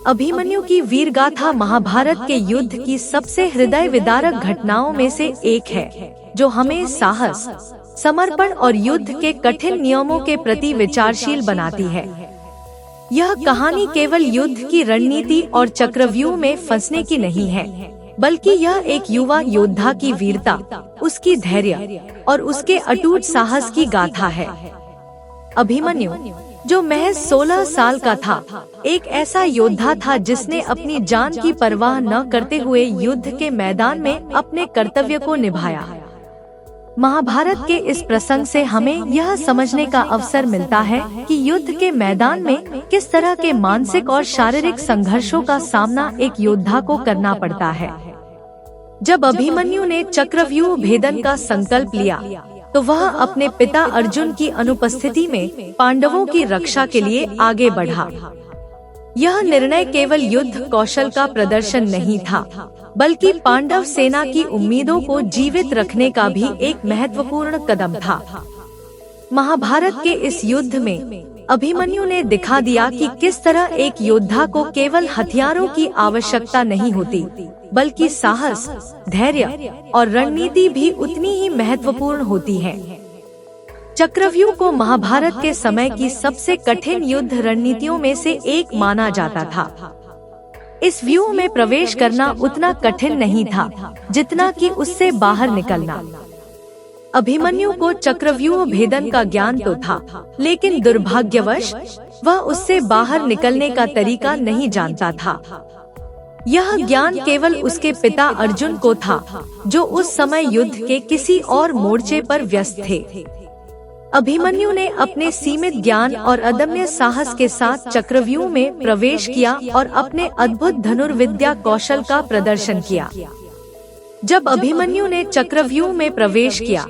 अभिमन्यु की वीरगाथा महाभारत के युद्ध की सबसे हृदय विदारक घटनाओं में से एक है, जो हमें साहस, समर्पण और युद्ध के कठिन नियमों के प्रति विचारशील बनाती है। यह कहानी केवल युद्ध की रणनीति और चक्रव्यूह में फंसने की नहीं है, बल्कि यह एक युवा योद्धा की वीरता, उसकी धैर्य और उसके अटूट साहस की गाथा है। अभिमन्यु, जो महज 16 साल का था, एक ऐसा योद्धा था जिसने अपनी जान की परवाह न करते हुए युद्ध के मैदान में अपने कर्तव्य को निभाया। महाभारत के इस प्रसंग से हमें यह समझने का अवसर मिलता है कि युद्ध के मैदान में किस तरह के मानसिक और शारीरिक संघर्षों का सामना एक योद्धा को करना पड़ता है। जब अभिमन्यु ने चक्रव्यूह भेदन का संकल्प लिया, तो वह अपने पिता अर्जुन की अनुपस्थिति में पांडवों की रक्षा के लिए आगे बढ़ा। यह निर्णय केवल युद्ध कौशल का प्रदर्शन नहीं था, बल्कि पांडव सेना की उम्मीदों को जीवित रखने का भी एक महत्वपूर्ण कदम था। महाभारत के इस युद्ध में अभिमन्यु ने दिखा दिया कि किस तरह एक योद्धा को केवल हथियारों की आवश्यकता नहीं होती, बल्कि साहस, धैर्य और रणनीति भी उतनी ही महत्वपूर्ण होती है। चक्रव्यूह को महाभारत के समय की सबसे कठिन युद्ध रणनीतियों में से एक माना जाता था। इस व्यूह में प्रवेश करना उतना कठिन नहीं था जितना कि उससे बाहर निकलना। अभिमन्यु को चक्रव्यूह भेदन का ज्ञान तो था, लेकिन दुर्भाग्यवश वह उससे बाहर निकलने का तरीका नहीं जानता था। यह ज्ञान केवल उसके पिता अर्जुन को था, जो उस समय युद्ध के किसी और मोर्चे पर व्यस्त थे। अभिमन्यु ने अपने सीमित ज्ञान और अदम्य साहस के साथ चक्रव्यूह में प्रवेश किया और अपने अद्भुत धनुर्विद्या कौशल का प्रदर्शन किया। जब अभिमन्यु ने चक्रव्यूह में प्रवेश किया,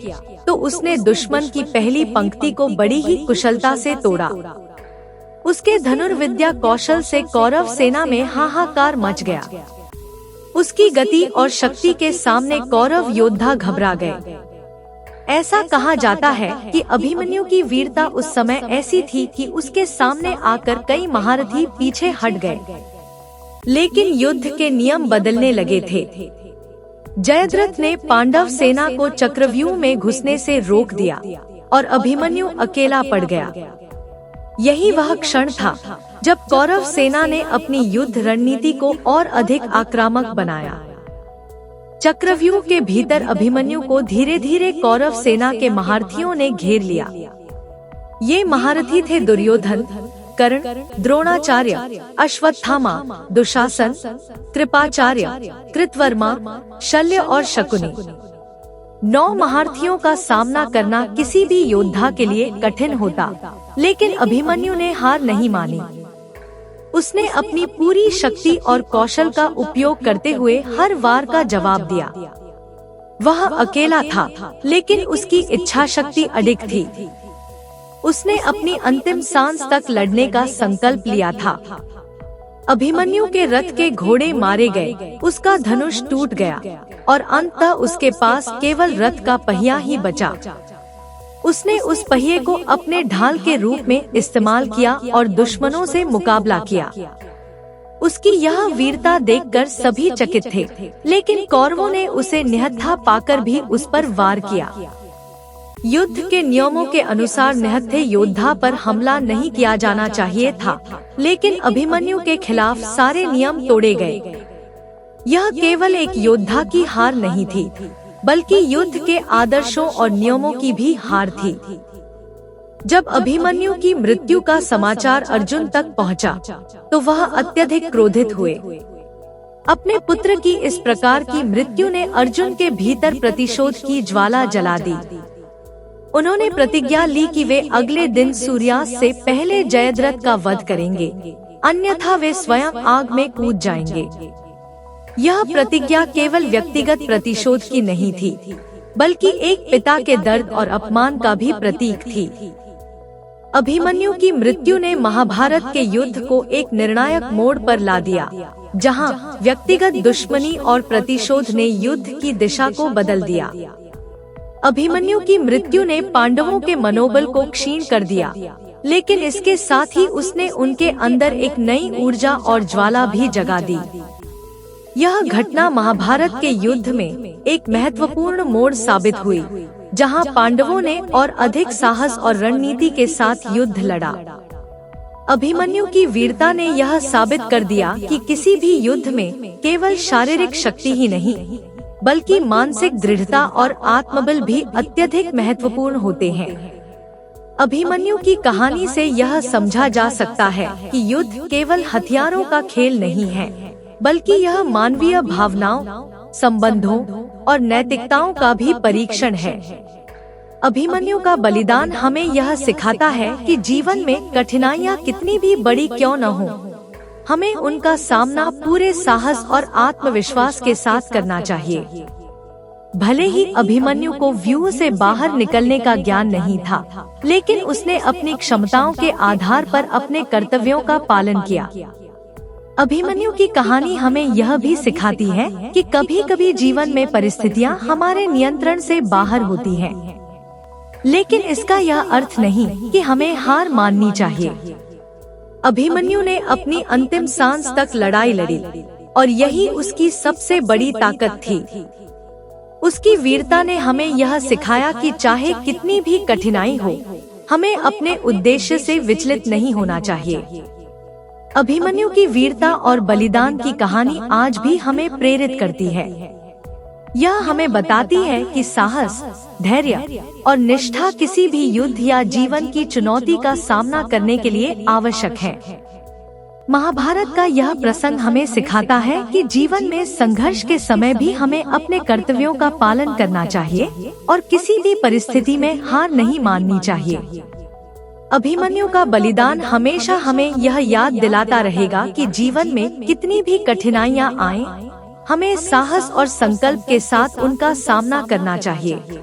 तो उसने दुश्मन की पहली पंक्ति को बड़ी ही कुशलता से तोड़ा। उसके धनुर्विद्या कौशल से कौरव सेना में हाहाकार मच गया। उसकी गति और शक्ति के सामने कौरव योद्धा घबरा गए। ऐसा कहा जाता है कि अभिमन्यु की वीरता उस समय ऐसी थी कि उसके सामने आकर कई महारथी पीछे हट गए। लेकिन युद्ध के नियम बदलने लगे थे। जयद्रथ ने पांडव सेना को चक्रव्यूह में घुसने से रोक दिया और अभिमन्यु अकेला पड़ गया। यही वह क्षण था जब कौरव सेना ने अपनी युद्ध रणनीति को और अधिक आक्रामक बनाया। चक्रव्यूह के भीतर अभिमन्यु को धीरे धीरे कौरव सेना के महारथियों ने घेर लिया। ये महारथी थे दुर्योधन, कर्ण, द्रोणाचार्य, अश्वत्थामा, दुशासन, कृपाचार्य, कृतवर्मा, शल्य और शकुनी। 9 महारथियों का सामना करना किसी भी योद्धा के लिए कठिन होता, लेकिन अभिमन्यु ने हार नहीं मानी। उसने अपनी पूरी शक्ति और कौशल का उपयोग करते हुए हर वार का जवाब दिया। वह अकेला था, लेकिन उसकी इच्छा शक्ति अडिग थी। उसने अपनी अंतिम सांस तक लड़ने का संकल्प लिया था। अभिमन्यु के रथ के घोड़े मारे गए, उसका धनुष टूट गया और अंततः उसके पास केवल रथ का पहिया ही बचा। उसने उस पहिए को अपने ढाल के रूप में इस्तेमाल किया और दुश्मनों से मुकाबला किया। उसकी यह वीरता देखकर सभी चकित थे, लेकिन कौरवों ने उसे निहत्था पाकर भी उस पर वार किया। युद्ध के नियमों के अनुसार निहत्थे योद्धा पर हमला नहीं किया जाना चाहिए था, लेकिन अभिमन्यु के खिलाफ सारे नियम तोड़े गए। यह केवल एक योद्धा की हार नहीं थी, बल्कि युद्ध के आदर्शों और नियमों की भी हार थी। जब अभिमन्यु की मृत्यु का समाचार अर्जुन तक पहुंचा, तो वह अत्यधिक क्रोधित हुए। अपने पुत्र की इस प्रकार की मृत्यु ने अर्जुन के भीतर प्रतिशोध की ज्वाला जला दी। उन्होंने प्रतिज्ञा ली कि वे अगले दिन सूर्यास्त से पहले जयद्रथ का वध करेंगे, अन्यथा वे स्वयं आग में कूद जाएंगे। यह प्रतिज्ञा केवल व्यक्तिगत प्रतिशोध की नहीं थी, बल्कि एक पिता के दर्द और अपमान का भी प्रतीक थी। अभिमन्यु की मृत्यु ने महाभारत के युद्ध को एक निर्णायक मोड़ पर ला दिया, जहां व्यक्तिगत दुश्मनी और प्रतिशोध ने युद्ध की दिशा को बदल दिया। अभिमन्यु की मृत्यु ने पांडवों के मनोबल को क्षीण कर दिया लेकिन इसके साथ ही उसने उनके अंदर एक नई ऊर्जा और ज्वाला भी जगा दी। यह घटना महाभारत के युद्ध में एक महत्वपूर्ण मोड़ साबित हुई, जहां पांडवों ने और अधिक साहस और रणनीति के साथ युद्ध लड़ा। अभिमन्यु की वीरता ने यह साबित कर दिया कि किसी भी युद्ध में केवल शारीरिक शक्ति ही नहीं, बल्कि मानसिक दृढ़ता और आत्मबल भी अत्यधिक महत्वपूर्ण होते हैं। अभिमन्यु की कहानी से यह समझा जा सकता है कि युद्ध केवल हथियारों का खेल नहीं है, बल्कि यह मानवीय भावनाओं, संबंधों और नैतिकताओं का भी परीक्षण है। अभिमन्यु का बलिदान हमें यह सिखाता है कि जीवन में कठिनाइयाँ कितनी भी बड़ी क्यों न हो, हमें उनका सामना पूरे साहस और आत्मविश्वास के साथ करना चाहिए। भले ही अभिमन्यु को व्यूह से बाहर निकलने का ज्ञान नहीं था, लेकिन उसने अपनी क्षमताओं के आधार पर अपने कर्तव्यों का पालन किया। अभिमन्यु की कहानी हमें यह भी सिखाती है कि कभी कभी जीवन में परिस्थितियां हमारे नियंत्रण से बाहर होती हैं, लेकिन इसका यह अर्थ नहीं कि हमें हार माननी चाहिए। अभिमन्यु ने अपनी अंतिम सांस तक लड़ाई लड़ी और यही उसकी सबसे बड़ी ताकत थी। उसकी वीरता ने हमें यह सिखाया कि चाहे कितनी भी कठिनाई हो, हमें अपने उद्देश्य से विचलित नहीं होना चाहिए। अभिमन्यु की वीरता और बलिदान की कहानी आज भी हमें प्रेरित करती है। यह हमें बताती है कि साहस, धैर्य और निष्ठा किसी भी युद्ध या जीवन की चुनौती का सामना करने के लिए आवश्यक है। महाभारत का यह प्रसंग हमें सिखाता है कि जीवन में संघर्ष के समय भी हमें अपने कर्तव्यों का पालन करना चाहिए और किसी भी परिस्थिति में हार नहीं माननी चाहिए। अभिमन्यु का बलिदान हमेशा हमें यह याद दिलाता रहेगा कि जीवन में कितनी भी कठिनाइयां आएं, हमें साहस और संकल्प के साथ उनका सामना करना चाहिए।